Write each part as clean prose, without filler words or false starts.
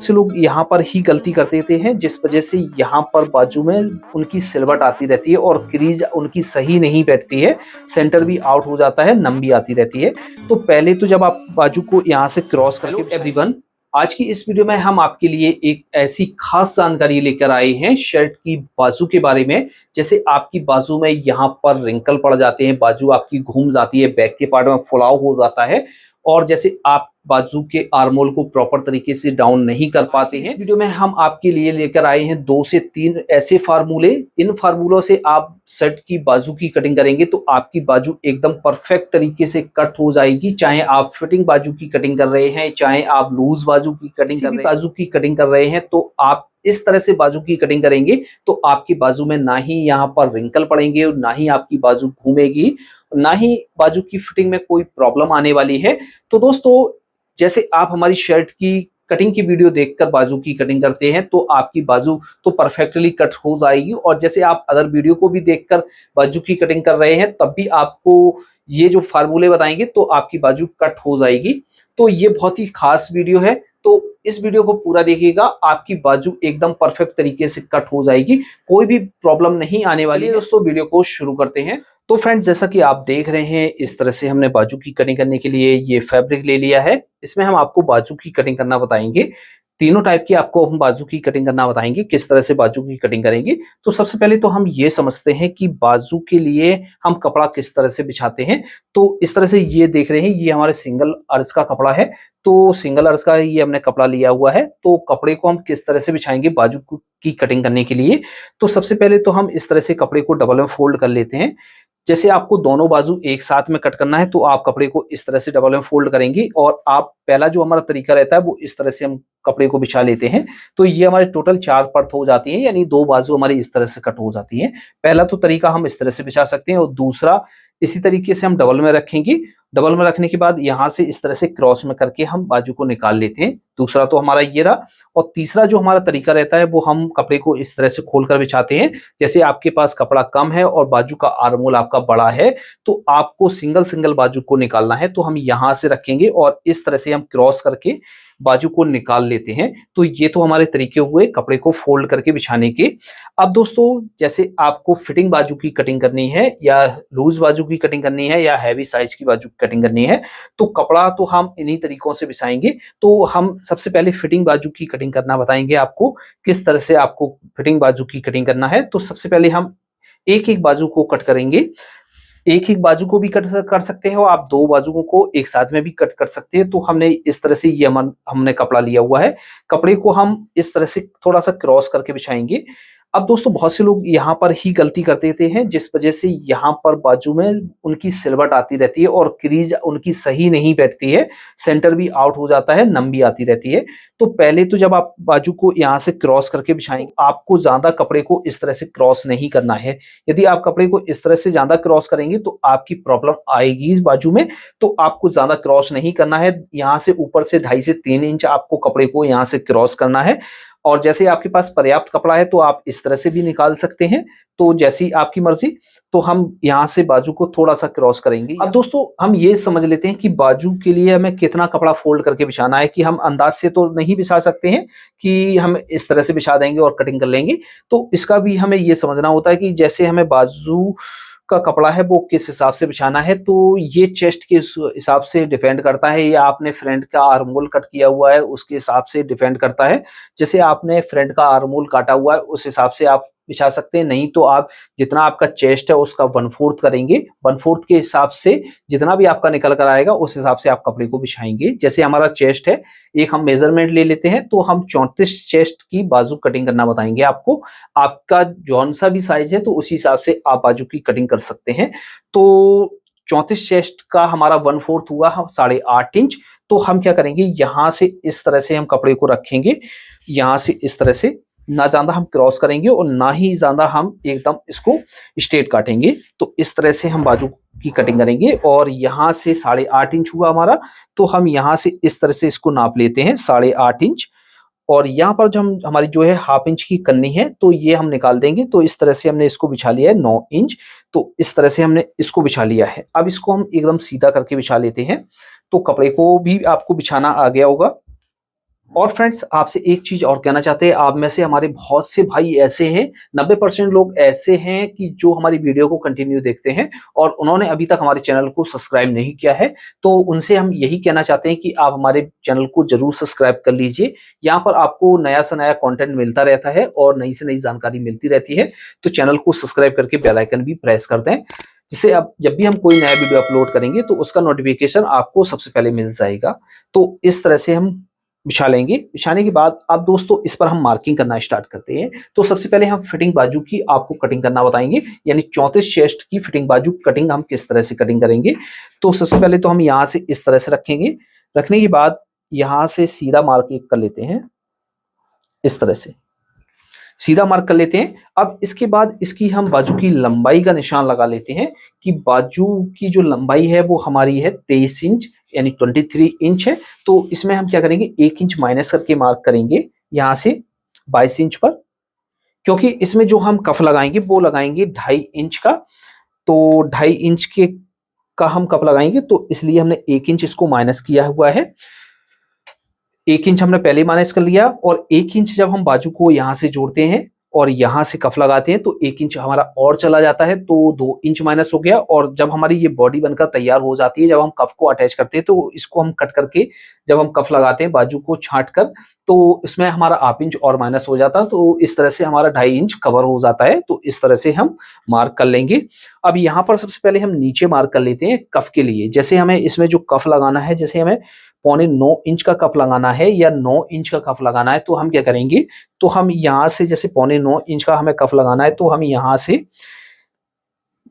से लोग यहाँ पर ही गलती कर देते हैं, जिस वजह से यहाँ पर बाजू में उनकी सिलवट आती रहती है और क्रीज उनकी सही नहीं बैठती है, सेंटर भी आउट हो जाता है, नम भी आती रहती है। तो पहले तो जब आप बाजू को यहाँ से क्रॉस करके, हेलो एवरीवन, आज की इस वीडियो में हम आपके लिए एक ऐसी खास जानकारी लेकर आए हैं शर्ट की बाजू के बारे में। जैसे आपकी बाजू में यहाँ पर रिंकल पड़ जाते हैं, बाजू आपकी घूम जाती है, बैक के पार्ट में फुलाव हो जाता है, और जैसे आप बाजू के आर्मोल को प्रॉपर तरीके से डाउन नहीं कर पाते हैं। इस वीडियो में हम आपके लिए लेकर आए हैं 2 से 3 ऐसे फार्मूले। इन फार्मूलों से आप शर्ट की बाजू की कटिंग करेंगे तो आपकी बाजू एकदम परफेक्ट तरीके से कट हो जाएगी। चाहे आप फिटिंग बाजू की कटिंग कर रहे हैं, चाहे आप लूज बाजू की कटिंग कर रहे हैं, बाजू की कटिंग कर रहे हैं, तो आप इस तरह से बाजू की कटिंग करेंगे तो आपकी बाजू में ना ही यहाँ पर रिंकल पड़ेंगे और ना ही आपकी बाजू घूमेगी, ना ही बाजू की फिटिंग में कोई प्रॉब्लम आने वाली है। तो दोस्तों, जैसे आप हमारी शर्ट की कटिंग की वीडियो देखकर बाजू की कटिंग करते हैं तो आपकी बाजू तो परफेक्टली कट हो जाएगी, और जैसे आप अदर वीडियो को भी देखकर बाजू की कटिंग कर रहे हैं तब भी आपको ये जो फार्मूले बताएंगे तो आपकी बाजू कट हो जाएगी। तो ये बहुत ही खास वीडियो है, तो इस वीडियो को पूरा देखिएगा, आपकी बाजू एकदम परफेक्ट तरीके से कट हो जाएगी, कोई भी प्रॉब्लम नहीं आने वाली है। दोस्तों, वीडियो को शुरू करते हैं। तो फ्रेंड्स, जैसा कि आप देख रहे हैं, इस तरह से हमने बाजू की कटिंग करने के लिए ये फैब्रिक ले लिया है। इसमें हम आपको बाजू की कटिंग करना बताएंगे। तीनों टाइप की आपको हम बाजू की कटिंग करना बताएंगे, किस तरह से बाजू की कटिंग करेंगे। तो सबसे पहले तो हम ये समझते हैं कि बाजू के लिए हम कपड़ा किस तरह से बिछाते हैं। तो इस तरह से ये देख रहे हैं, ये हमारे सिंगल अर्ज का कपड़ा है। तो सिंगल अर्ज का ये हमने कपड़ा लिया हुआ है। तो कपड़े को हम किस तरह से बिछाएंगे बाजू की कटिंग करने के लिए। तो सबसे पहले तो हम इस तरह से कपड़े को डबल में फोल्ड कर लेते हैं। जैसे आपको दोनों बाजू एक साथ में कट करना है तो आप कपड़े को इस तरह से डबल में फोल्ड करेंगे, और आप पहला जो हमारा तरीका रहता है वो इस तरह से हम कपड़े को बिछा लेते हैं। तो ये हमारे टोटल 4 परत हो जाती है, यानी 2 बाजू हमारी इस तरह से कट हो जाती है। पहला तो तरीका हम इस तरह से बिछा सकते हैं, और दूसरा इसी तरीके से हम डबल में रखेंगे। डबल में रखने के बाद यहाँ से इस तरह से क्रॉस में करके हम बाजू को निकाल लेते हैं। दूसरा तो हमारा ये रहा, और तीसरा जो हमारा तरीका रहता है वो हम कपड़े को इस तरह से खोलकर बिछाते हैं। जैसे आपके पास कपड़ा कम है और बाजू का आर्मोल आपका बड़ा है तो आपको सिंगल सिंगल बाजू को निकालना है, तो हम यहाँ से रखेंगे और इस तरह से हम क्रॉस करके बाजू को निकाल लेते हैं। तो ये तो हमारे तरीके हुए कपड़े को फोल्ड करके बिछाने के। अब दोस्तों, जैसे आपको फिटिंग बाजू की कटिंग करनी है, या लूज बाजू की कटिंग करनी है, या हैवी साइज की बाजू की कटिंग करनी है, तो कपड़ा तो हम इन्हीं तरीकों से बिछाएंगे। तो हम सबसे पहले फिटिंग बाजू की कटिंग करना बताएंगे आपको, किस तरह से आपको फिटिंग बाजू की कटिंग करना है। तो सबसे पहले हम एक एक बाजू को कट करेंगे। एक एक बाजू को भी कट कर सकते हैं, और आप 2 बाजुओं को एक साथ में भी कट कर सकते हैं। तो हमने इस तरह से ये हमने कपड़ा लिया हुआ है। कपड़े को हम इस तरह से थोड़ा सा क्रॉस करके बिछाएंगे। अब दोस्तों, बहुत से लोग यहाँ पर ही गलती कर देते हैं, जिस वजह से यहाँ पर बाजू में उनकी सिलवट आती रहती है और क्रीज उनकी सही नहीं बैठती है, सेंटर भी आउट हो जाता है, नम भी आती रहती है। तो पहले तो जब आप बाजू को यहाँ से क्रॉस करके बिछाएंगे, आपको ज्यादा कपड़े को इस तरह से क्रॉस नहीं करना है। यदि आप कपड़े को इस तरह से ज्यादा क्रॉस करेंगे तो आपकी प्रॉब्लम आएगी इस बाजू में। तो आपको ज्यादा क्रॉस नहीं करना है। यहाँ से ऊपर से 2.5 से 3 इंच आपको कपड़े को यहाँ से क्रॉस करना है। और जैसे आपके पास पर्याप्त कपड़ा है तो आप इस तरह से भी निकाल सकते हैं, तो जैसी आपकी मर्जी। तो हम यहाँ से बाजू को थोड़ा सा क्रॉस करेंगे। अब दोस्तों, हम ये समझ लेते हैं कि बाजू के लिए हमें कितना कपड़ा फोल्ड करके बिछाना है, कि हम अंदाज से तो नहीं बिछा सकते हैं कि हम इस तरह से बिछा देंगे और कटिंग कर लेंगे। तो इसका भी हमें ये समझना होता है कि जैसे हमें बाजू का कपड़ा है वो किस हिसाब से बिछाना है। तो ये चेस्ट के हिसाब से डिपेंड करता है, या आपने फ्रंट का आर्मोल कट किया हुआ है उसके हिसाब से डिपेंड करता है। जैसे आपने फ्रंट का आर्मोल काटा हुआ है उस हिसाब से आप बिछा सकते हैं, नहीं तो आप जितना आपका चेस्ट है उसका 1/4 करेंगे। 1/4 के हिसाब से जितना भी आपका निकल कर आएगा उस हिसाब से आप कपड़े को बिछाएंगे। जैसे हमारा चेस्ट है, एक हम मेजरमेंट ले लेते हैं, तो हम 34 चेस्ट की बाजू कटिंग करना बताएंगे आपको। आपका जौन सा भी साइज है तो उसी हिसाब से आप बाजू की कटिंग कर सकते हैं। तो 34 चेस्ट का हमारा 1/4 हुआ 8.5 इंच। तो हम क्या करेंगे, यहाँ से इस तरह से हम कपड़े को रखेंगे, यहाँ से इस तरह से, ना ज्यादा हम क्रॉस करेंगे और ना ही ज्यादा हम एकदम इसको स्ट्रेट काटेंगे। तो इस तरह से हम बाजू की कटिंग करेंगे। और यहाँ से 8.5 इंच हुआ हमारा, तो हम यहाँ से इस तरह से इसको नाप लेते हैं 8.5 इंच। और यहाँ पर जो हमारी जो है 1/2 इंच की कन्नी है तो ये हम निकाल देंगे। तो इस तरह से हमने इसको बिछा लिया है 9 इंच। तो इस तरह से हमने इसको बिछा लिया है। अब इसको हम एकदम सीधा करके बिछा लेते हैं। तो कपड़े को भी आपको बिछाना आ गया होगा। और फ्रेंड्स आपसे एक चीज और कहना चाहते हैं, आप में से हमारे बहुत से भाई ऐसे हैं, 90% लोग ऐसे हैं कि जो हमारी वीडियो को कंटिन्यू देखते हैं और उन्होंने अभी तक हमारे चैनल को सब्सक्राइब नहीं किया है। तो उनसे हम यही कहना चाहते हैं कि आप हमारे चैनल को जरूर सब्सक्राइब कर लीजिए। यहाँ पर आपको नया से नया कंटेंट मिलता रहता है और नई से नई जानकारी मिलती रहती है। तो चैनल को सब्सक्राइब करके बेल आइकन भी प्रेस कर दें, जिससे अब जब भी हम कोई नया वीडियो अपलोड करेंगे तो उसका नोटिफिकेशन आपको सबसे पहले मिल जाएगा। तो इस तरह से हम बिछा लेंगे। बिछाने के बाद अब दोस्तों इस पर हम मार्किंग करना स्टार्ट करते हैं। तो सबसे पहले हम फिटिंग बाजू की आपको कटिंग करना बताएंगे, यानी 34 चेस्ट की फिटिंग बाजू कटिंग हम किस तरह से कटिंग करेंगे। तो सबसे पहले तो हम यहाँ से इस तरह से रखेंगे। रखने के बाद यहाँ से सीधा मार्क एक कर लेते हैं, इस तरह से सीधा मार्क कर लेते हैं। अब इसके बाद इसकी हम बाजू की लंबाई का निशान लगा लेते हैं कि बाजू की जो लंबाई है वो हमारी है 23 इंच, यानी 23 इंच है। तो इसमें हम क्या करेंगे, 1 इंच माइनस करके मार्क करेंगे यहाँ से 22 इंच पर, क्योंकि इसमें जो हम कफ लगाएंगे वो लगाएंगे 2.5 इंच का। तो 2.5 इंच के का हम कप लगाएंगे, तो इसलिए हमने 1 इंच इसको माइनस किया हुआ है। 1 इंच हमने पहले माइनस कर लिया, और 1 इंच जब हम बाजू को यहां से जोड़ते हैं और यहां से कफ लगाते हैं तो 1 इंच हमारा और चला जाता है, तो 2 इंच माइनस हो गया। और जब हमारी ये बॉडी बनकर तैयार हो जाती है, जब हम कफ को अटैच करते हैं तो इसको हम कट करके जब हम कफ लगाते हैं बाजू को छांट कर, तो इसमें हमारा ½ इंच और माइनस हो जाता है। तो इस तरह से हमारा 2.5 इंच कवर हो जाता है। तो इस तरह से हम मार्क कर लेंगे। अब यहाँ पर सबसे पहले हम नीचे मार्क कर लेते हैं कफ के लिए। जैसे हमें इसमें जो कफ लगाना है, जैसे हमें 9.25 इंच का कप लगाना है या 9 इंच का कप लगाना है, तो हम क्या करेंगे, तो हम यहाँ से जैसे 9.25 इंच का हमें कप लगाना है, तो हम यहाँ से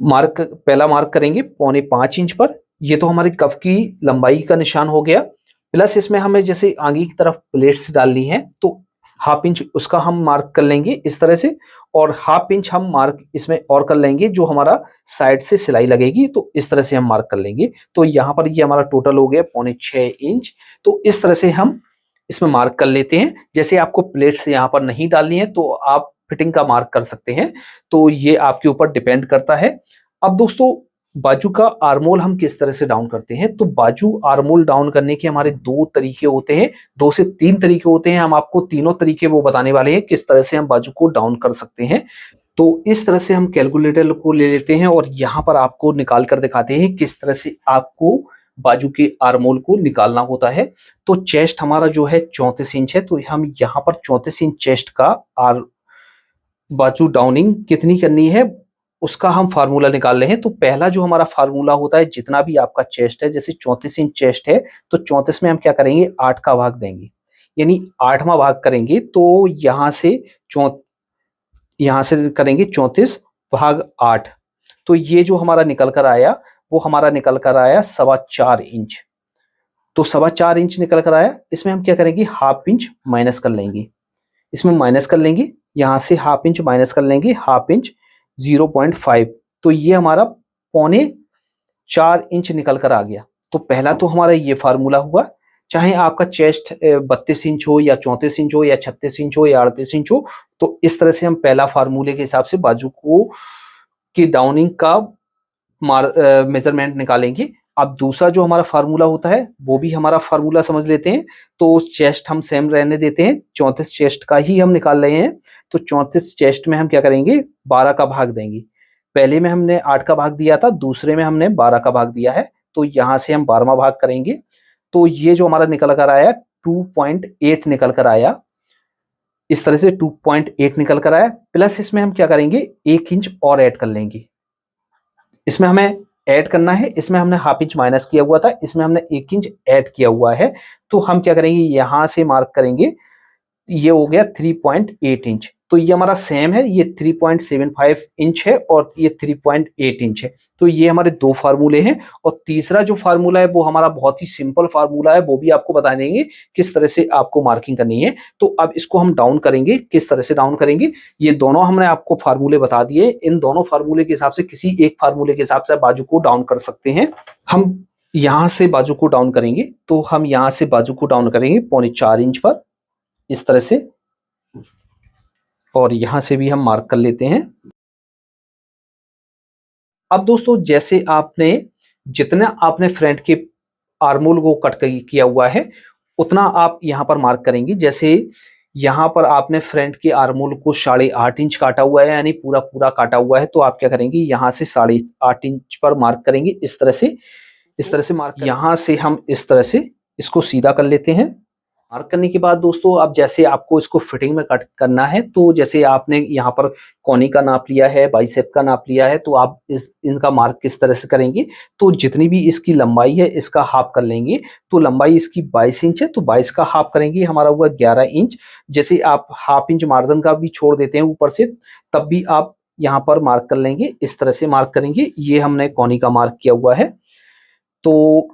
पहला मार्क करेंगे 5.25 इंच पर। ये तो हमारी कफ की लंबाई का निशान हो गया। प्लस इसमें हमें जैसे आगे की तरफ प्लेट्स डालनी है, तो ½ इंच उसका हम मार्क कर लेंगे इस तरह से, और ½ इंच हम मार्क इसमें और कर लेंगे जो हमारा साइड से सिलाई लगेगी। तो इस तरह से हम मार्क कर लेंगे। तो यहाँ पर ये हमारा टोटल हो गया 6.25 इंच। तो इस तरह से हम इसमें मार्क कर लेते हैं। जैसे आपको प्लेट्स यहाँ पर नहीं डालनी है तो आप फिटिंग का मार्क कर सकते हैं, तो ये आपके ऊपर डिपेंड करता है। अब दोस्तों बाजू का आर्मोल हम किस तरह से डाउन करते हैं, तो बाजू आर्मोल डाउन करने के हमारे 2 तरीके होते हैं, 2 से 3 तरीके होते हैं। हम आपको तीनों तरीके वो बताने वाले हैं किस तरह से हम बाजू को डाउन कर सकते हैं। तो इस तरह से हम कैलकुलेटर को ले लेते हैं और यहाँ पर आपको निकाल कर दिखाते हैं किस तरह से आपको बाजू के आर्मोल को निकालना होता है। तो चेस्ट हमारा जो है 34 इंच है, तो हम यहाँ पर 34 इंच चेस्ट का बाजू डाउनिंग कितनी करनी है उसका हम फार्मूला निकाल रहे हैं। तो पहला जो हमारा फार्मूला होता है, जितना भी आपका चेस्ट है, जैसे 34 इंच चेस्ट है तो 34 में हम क्या करेंगे, 8 का भाग देंगे, यानी 8वां भाग करेंगे। तो यहाँ से करेंगे 34 भाग 8। तो ये जो हमारा निकल कर आया वो हमारा निकल कर आया 4.25 इंच। तो 4.25 इंच निकल कर आया। इसमें हम क्या करेंगे, ½ इंच माइनस कर लेंगे, इसमें माइनस कर लेंगे, यहाँ से ½ इंच माइनस कर लेंगे, ½ इंच 0.5। तो ये हमारा 4.25 इंच निकल कर आ गया। तो पहला तो हमारा ये फार्मूला हुआ। चाहे आपका चेस्ट 32 इंच हो या 34 इंच हो या 36 इंच हो या 38 इंच हो, तो इस तरह से हम पहला फार्मूले के हिसाब से बाजू को की डाउनिंग का मेजरमेंट निकालेंगे। अब दूसरा जो हमारा फार्मूला होता है वो भी हमारा फार्मूला समझ लेते हैं। तो चेस्ट हम सेम रहने देते हैं, 34 चेस्ट का ही हम निकाल रहे हैं। तो 34 चेस्ट में हम क्या करेंगे, 12 का भाग देंगे। पहले में हमने 8 का भाग दिया था, दूसरे में हमने 12 का भाग दिया है। तो यहाँ से हम 12वां भाग करेंगे। तो ये जो हमारा निकल कर आया 2.8 निकल कर आया, इस तरह से 2.8 निकल कर आया। प्लस इसमें हम क्या करेंगे, 1 इंच और ऐड कर लेंगे। इसमें हमें ऐड करना है, इसमें हमने ½ इंच माइनस किया हुआ था, इसमें हमने 1 इंच ऐड किया हुआ है। तो हम क्या करेंगे, यहां से मार्क करेंगे, ये हो गया 3.8 इंच। तो ये हमारा सेम है, ये 3.75 इंच है और ये 3.8 इंच है। तो ये हमारे 2 फार्मूले हैं। और तीसरा जो फार्मूला है वो हमारा बहुत ही सिंपल फार्मूला है, वो भी आपको बता देंगे किस तरह से आपको मार्किंग करनी है। तो अब इसको हम डाउन करेंगे, किस तरह से डाउन करेंगे, ये दोनों हमने आपको फार्मूले बता दिए। इन दोनों फार्मूले के हिसाब से किसी एक फार्मूले के हिसाब से बाजू को डाउन कर सकते हैं। हम यहां से बाजू को डाउन करेंगे, तो हम यहां से बाजू को डाउन करेंगे 4.25 इंच पर, इस तरह से। और यहां से भी हम मार्क कर लेते हैं। अब दोस्तों जैसे जितना आपने फ्रंट के आर्मोल को कट किया हुआ है, उतना आप यहाँ पर मार्क करेंगे। जैसे यहाँ पर आपने फ्रंट के आर्मोल को 8.5 इंच काटा हुआ है, यानी पूरा पूरा काटा हुआ है, तो आप क्या करेंगे, यहाँ से 8.5 इंच पर मार्क करेंगे। इस तरह से मार्क, यहाँ से हम इस तरह से इसको सीधा कर लेते हैं। मार्क करने के बाद दोस्तों, अब जैसे आपको इसको फिटिंग में कट करना है, तो जैसे आपने यहाँ पर कोनी का नाप लिया है, बाइसेप का नाप लिया है, तो आप इनका मार्क किस तरह से करेंगे, तो जितनी भी इसकी लंबाई है इसका हाफ कर लेंगे। तो लंबाई इसकी 22 इंच है, तो 22 का हाफ करेंगे, हमारा हुआ 11 इंच। जैसे आप हाफ इंच मार्जिन का भी छोड़ देते हैं ऊपर से, तब भी आप यहाँ पर मार्क कर लेंगे। इस तरह से मार्क करेंगे। ये हमने कोनी का मार्क किया हुआ है। तो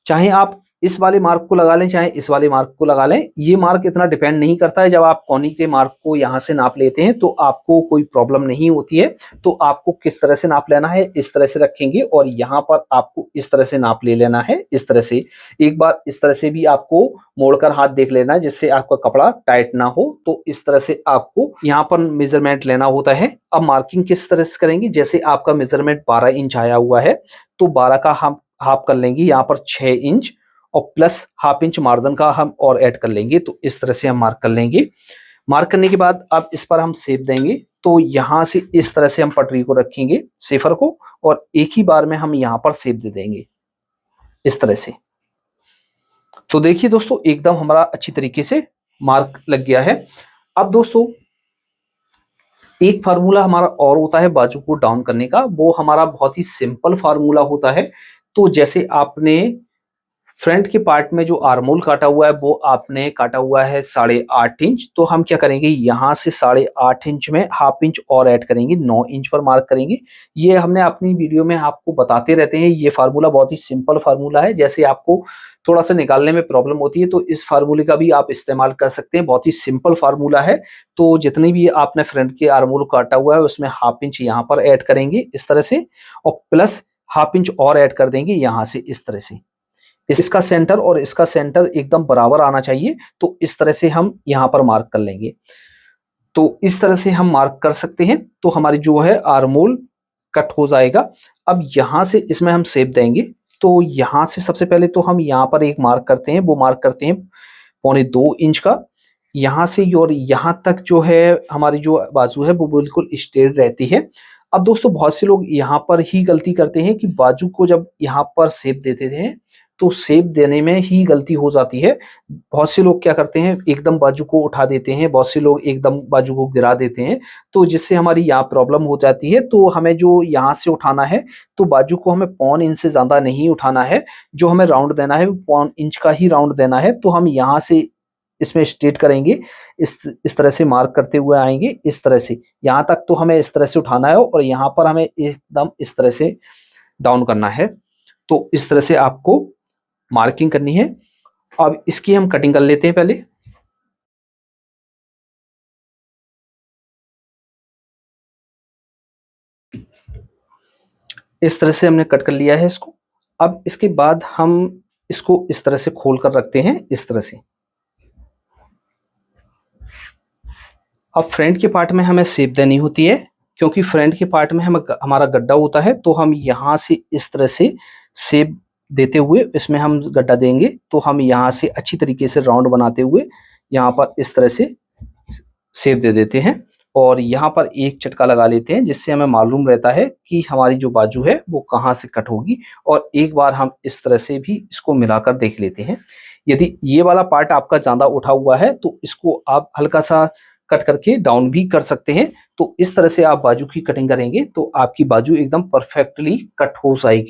चाहे आप इस वाले मार्क को लगा लें, चाहे इस वाले मार्क को लगा लें, ये मार्क इतना डिपेंड नहीं करता है। जब आप कोनी के मार्क को यहाँ से नाप लेते हैं तो आपको कोई प्रॉब्लम नहीं होती है। तो आपको किस तरह से नाप लेना है, इस तरह से रखेंगे और यहाँ पर आपको इस तरह से नाप ले लेना है। इस तरह से एक बार इस तरह से भी आपको मोड़कर हाथ देख लेना है, जिससे आपका कपड़ा टाइट ना हो। तो इस तरह से आपको यहाँ पर मेजरमेंट लेना होता है। अब मार्किंग किस तरह से करेंगे, जैसे आपका मेजरमेंट 12 इंच आया हुआ है, तो 12 का हम हाफ कर लेंगे, यहाँ पर 6 इंच और प्लस हाफ इंच मार्जिन का हम और ऐड कर लेंगे। तो इस तरह से हम मार्क कर लेंगे। मार्क करने के बाद अब इस पर हम शेप देंगे। तो यहाँ से इस तरह से हम पटरी को रखेंगे, शेफर को, और एक ही बार में हम यहाँ पर शेप दे देंगे इस तरह से। तो देखिए दोस्तों, एकदम हमारा अच्छी तरीके से मार्क लग गया है। अब दोस्तों, एक फार्मूला हमारा और होता है बाजू को डाउन करने का। वो हमारा बहुत ही सिंपल फार्मूला होता है। तो जैसे आपने फ्रंट के पार्ट में जो आर्मोल काटा हुआ है, वो आपने काटा हुआ है 8.5 इंच। तो हम क्या करेंगे, यहाँ से 8.5 इंच में हाफ इंच और ऐड करेंगे, 9 इंच पर मार्क करेंगे। ये हमने अपनी वीडियो में आपको बताते रहते हैं। ये फार्मूला बहुत ही सिंपल फार्मूला है। जैसे आपको थोड़ा सा निकालने में प्रॉब्लम होती है, तो इस फार्मूले का भी आप इस्तेमाल कर सकते हैं। बहुत ही सिंपल फार्मूला है। तो जितनी भी आपने फ्रंट के आर्मोल काटा हुआ है, उसमें हाफ इंच यहाँ पर ऐड करेंगे इस तरह से, और प्लस हाफ इंच और ऐड कर देंगे यहाँ से इस तरह से। इसका सेंटर और इसका सेंटर एकदम बराबर आना चाहिए। तो इस तरह से हम यहाँ पर मार्क कर लेंगे। तो इस तरह से हम मार्क कर सकते हैं। तो हमारी जो है आर्मोल कट हो जाएगा। अब यहाँ से इसमें हम शेप देंगे। तो यहाँ से सबसे पहले तो हम यहाँ पर एक मार्क करते हैं, वो मार्क करते हैं 2.25 इंच का। यहाँ से और यहाँ तक जो है हमारी जो बाजू है वो बिल्कुल स्ट्रेट रहती है। अब दोस्तों, बहुत से लोग यहाँ पर ही गलती करते हैं कि बाजू को जब यहाँ पर शेप देते हैं तो शेप देने में ही गलती हो जाती है। बहुत से लोग क्या करते हैं, एकदम बाजू को उठा देते हैं, बहुत से लोग एकदम बाजू को गिरा देते हैं, तो जिससे हमारी यहाँ प्रॉब्लम हो जाती है। तो हमें जो यहाँ से उठाना है, तो बाजू को हमें 1.25 इंच से ज्यादा नहीं उठाना है। जो हमें राउंड देना है 1.25 इंच का ही राउंड देना है। तो हम यहाँ से इसमें स्ट्रेट करेंगे, इस तरह से मार्क करते हुए आएंगे इस तरह से। यहाँ तक तो हमें इस तरह से उठाना है और यहाँ पर हमें एकदम इस तरह से डाउन करना है। तो इस तरह से आपको मार्किंग करनी है। अब इसकी हम कटिंग कर लेते हैं पहले। इस तरह से हमने कट कर लिया है इसको। अब इसके बाद हम इसको इस तरह से खोल कर रखते हैं इस तरह से। अब फ्रंट के पार्ट में हमें शेप देनी होती है, क्योंकि फ्रंट के पार्ट में हमारा गड्ढा होता है। तो हम यहाँ से इस तरह से शेप देते हुए इसमें हम गड्ढा देंगे। तो हम यहाँ से अच्छी तरीके से राउंड बनाते हुए यहाँ पर इस तरह से शेप दे देते हैं और यहाँ पर एक चटका लगा लेते हैं, जिससे हमें मालूम रहता है कि हमारी जो बाजू है वो कहाँ से कट होगी। और एक बार हम इस तरह से भी इसको मिलाकर देख लेते हैं। यदि ये वाला पार्ट आपका ज्यादा उठा हुआ है तो इसको आप हल्का सा कट करके डाउन भी कर सकते हैं। तो इस तरह से आप बाजू की कटिंग करेंगे तो आपकी बाजू एकदम परफेक्टली कट हो जाएगी।